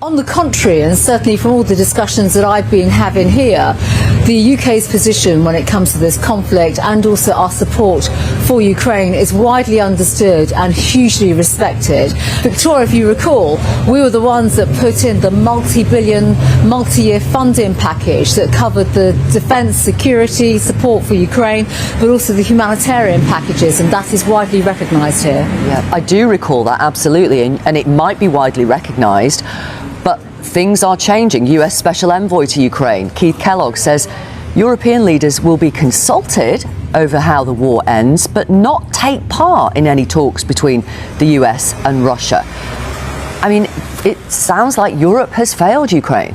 On the contrary, and certainly from all the discussions that I've been having here, the UK's position when it comes to this conflict and also our support for Ukraine is widely understood and hugely respected. Victoria, if you recall, we were the ones that put in the multi-billion, multi-year funding package that covered the defence, security, support for Ukraine, but also the humanitarian packages, and that is widely recognised here. Yeah, I do recall that, absolutely, and it might be widely recognised. But things are changing. US Special Envoy to Ukraine, Keith Kellogg, says European leaders will be consulted over how the war ends, but not take part in any talks between the US and Russia. I mean, it sounds like Europe has failed Ukraine.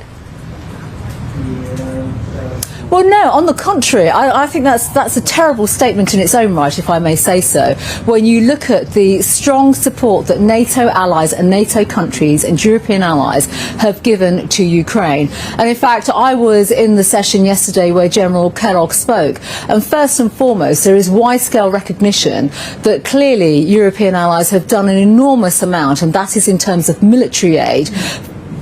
Well, no, on the contrary, I think that's a terrible statement in its own right, if I may say so. When you look at the strong support that NATO allies and NATO countries and European allies have given to Ukraine. And in fact, I was in the session yesterday where General Kellogg spoke. And first and foremost, there is wide-scale recognition that clearly European allies have done an enormous amount, and that is in terms of military aid,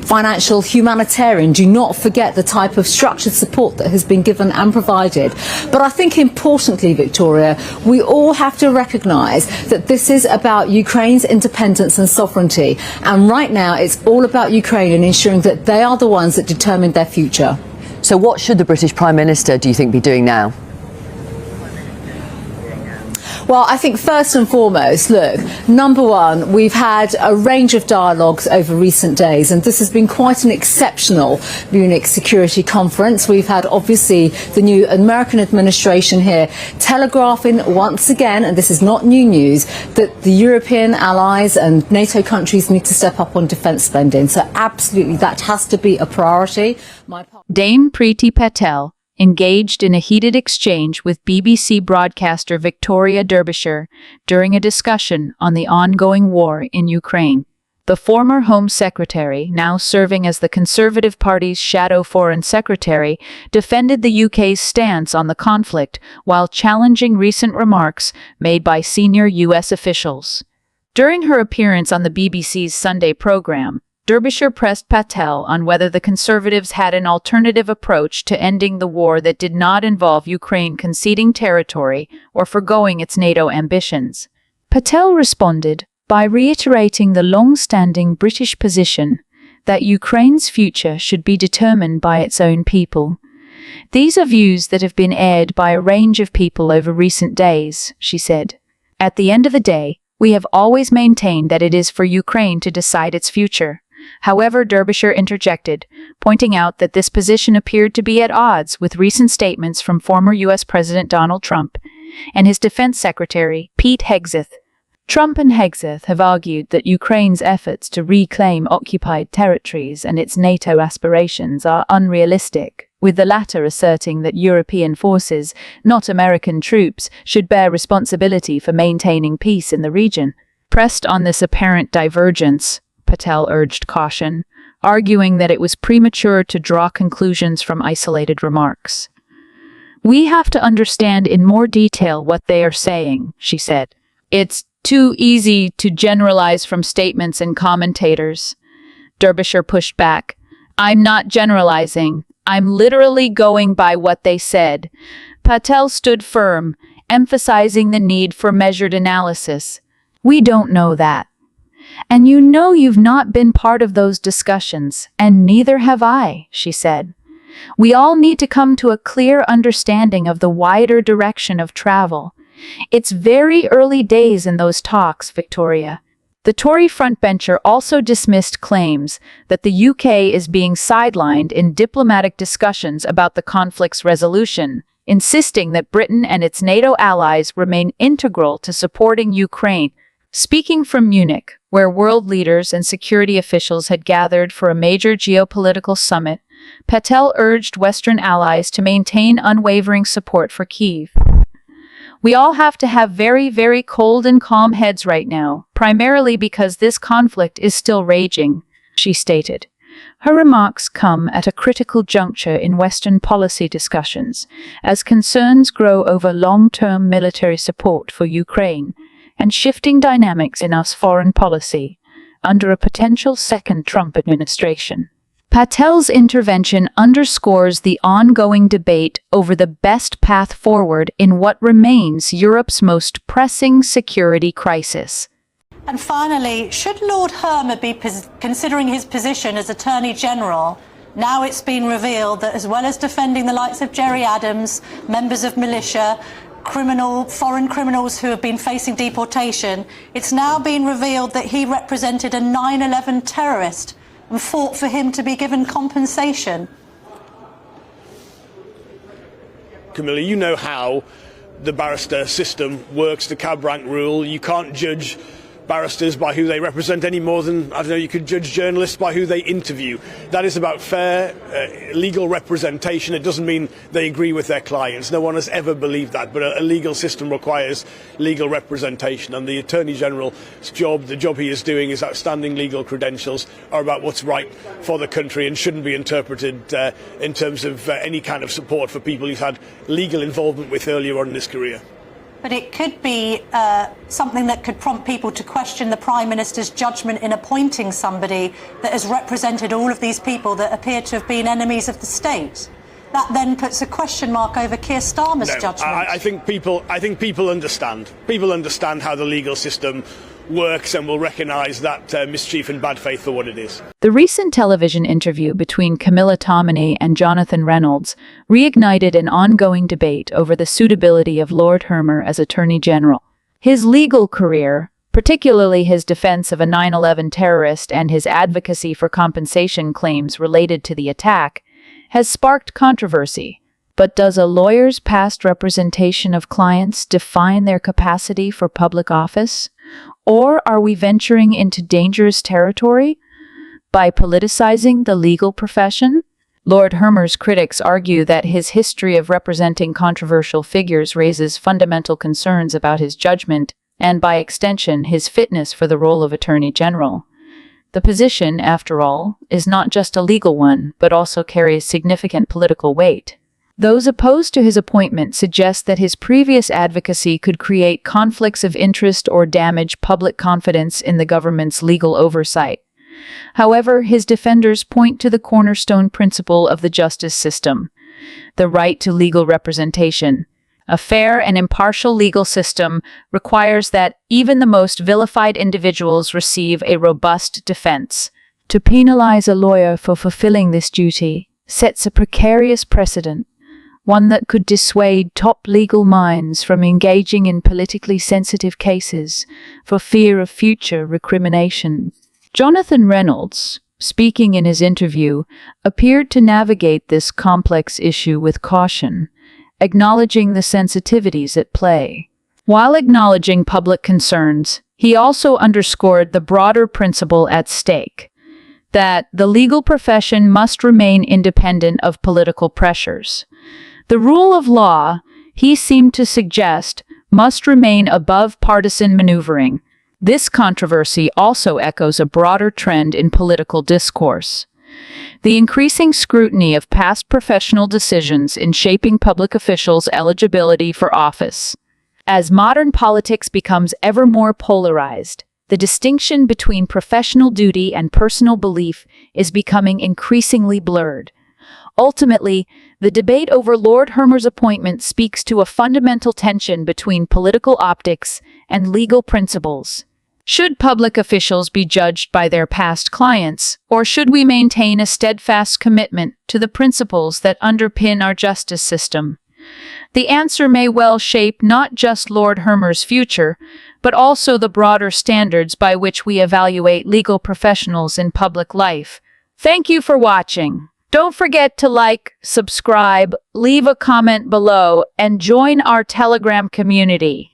financial, humanitarian. Do not forget the type of structured support that has been given and provided. But I think importantly, Victoria, we all have to recognise that this is about Ukraine's independence and sovereignty. And right now it's all about Ukraine and ensuring that they are the ones that determine their future. So what should the British Prime Minister, do you think, be doing now? Well, I think first and foremost, look, number one, we've had a range of dialogues over recent days, and this has been quite an exceptional Munich Security Conference. We've had, obviously, the new American administration here telegraphing once again, and this is not new news, that the European allies and NATO countries need to step up on defence spending. So absolutely, that has to be a priority. Dame Priti Patel engaged in a heated exchange with BBC broadcaster Victoria Derbyshire during a discussion on the ongoing war in Ukraine. The former Home Secretary, now serving as the Conservative Party's shadow Foreign Secretary, defended the UK's stance on the conflict while challenging recent remarks made by senior US officials. During her appearance on the BBC's Sunday programme, Derbyshire pressed Patel on whether the Conservatives had an alternative approach to ending the war that did not involve Ukraine conceding territory or forgoing its NATO ambitions. Patel responded by reiterating the long-standing British position that Ukraine's future should be determined by its own people. These are views that have been aired by a range of people over recent days, she said. At the end of the day, we have always maintained that it is for Ukraine to decide its future. However, Derbyshire interjected, pointing out that this position appeared to be at odds with recent statements from former U.S. President Donald Trump and his Defense Secretary, Pete Hegseth. Trump and Hegseth have argued that Ukraine's efforts to reclaim occupied territories and its NATO aspirations are unrealistic, with the latter asserting that European forces, not American troops, should bear responsibility for maintaining peace in the region. Pressed on this apparent divergence, Patel urged caution, arguing that it was premature to draw conclusions from isolated remarks. We have to understand in more detail what they are saying, she said. It's too easy to generalize from statements and commentators. Derbyshire pushed back. I'm not generalizing. I'm literally going by what they said. Patel stood firm, emphasizing the need for measured analysis. We don't know that. And you know you've not been part of those discussions, and neither have I, she said. We all need to come to a clear understanding of the wider direction of travel. It's very early days in those talks, Victoria. The Tory frontbencher also dismissed claims that the UK is being sidelined in diplomatic discussions about the conflict's resolution, insisting that Britain and its NATO allies remain integral to supporting Ukraine. Speaking from Munich, where world leaders and security officials had gathered for a major geopolitical summit, Patel urged Western allies to maintain unwavering support for Kyiv. We all have to have very, very cold and calm heads right now, primarily because this conflict is still raging, she stated. Her remarks come at a critical juncture in Western policy discussions, as concerns grow over long-term military support for Ukraine and shifting dynamics in US foreign policy, under a potential second Trump administration. Patel's intervention underscores the ongoing debate over the best path forward in what remains Europe's most pressing security crisis. And finally, should Lord Hermer be considering his position as Attorney General? Now it's been revealed that as well as defending the likes of Jerry Adams, members of militia, foreign criminals who have been facing deportation, it's now been revealed that he represented a 9/11 terrorist and fought for him to be given compensation. Camilla, you know how the barrister system works, the cab rank rule. You can't judge barristers by who they represent any more than, I don't know, you could judge journalists by who they interview. That is about fair legal representation. It doesn't mean they agree with their clients. No one has ever believed that, but a legal system requires legal representation, and the Attorney General's job, the job he is doing, his outstanding legal credentials are about what's right for the country and shouldn't be interpreted in terms of any kind of support for people he's had legal involvement with earlier on in his career. But it could be something that could prompt people to question the Prime Minister's judgment in appointing somebody that has represented all of these people that appear to have been enemies of the state. That then puts a question mark over Keir Starmer's judgment. I think people understand. People understand how the legal system works and will recognise that mischief and bad faith for what it is. The recent television interview between Camilla Tominey and Jonathan Reynolds reignited an ongoing debate over the suitability of Lord Hermer as Attorney General. His legal career, particularly his defense of a 9/11 terrorist and his advocacy for compensation claims related to the attack, has sparked controversy. But does a lawyer's past representation of clients define their capacity for public office? Or are we venturing into dangerous territory by politicizing the legal profession? Lord Hermer's critics argue that his history of representing controversial figures raises fundamental concerns about his judgment and, by extension, his fitness for the role of Attorney General. The position, after all, is not just a legal one, but also carries significant political weight. Those opposed to his appointment suggest that his previous advocacy could create conflicts of interest or damage public confidence in the government's legal oversight. However, his defenders point to the cornerstone principle of the justice system, the right to legal representation. A fair and impartial legal system requires that even the most vilified individuals receive a robust defense. To penalize a lawyer for fulfilling this duty sets a precarious precedent, one that could dissuade top legal minds from engaging in politically sensitive cases for fear of future recrimination. Jonathan Reynolds, speaking in his interview, appeared to navigate this complex issue with caution, acknowledging the sensitivities at play. While acknowledging public concerns, he also underscored the broader principle at stake, that the legal profession must remain independent of political pressures. The rule of law, he seemed to suggest, must remain above partisan maneuvering. This controversy also echoes a broader trend in political discourse. The increasing scrutiny of past professional decisions in shaping public officials' eligibility for office. As modern politics becomes ever more polarized, the distinction between professional duty and personal belief is becoming increasingly blurred. Ultimately, the debate over Lord Hermer's appointment speaks to a fundamental tension between political optics and legal principles. Should public officials be judged by their past clients, or should we maintain a steadfast commitment to the principles that underpin our justice system? The answer may well shape not just Lord Hermer's future, but also the broader standards by which we evaluate legal professionals in public life. Thank you for watching. Don't forget to like, subscribe, leave a comment below, and join our Telegram community.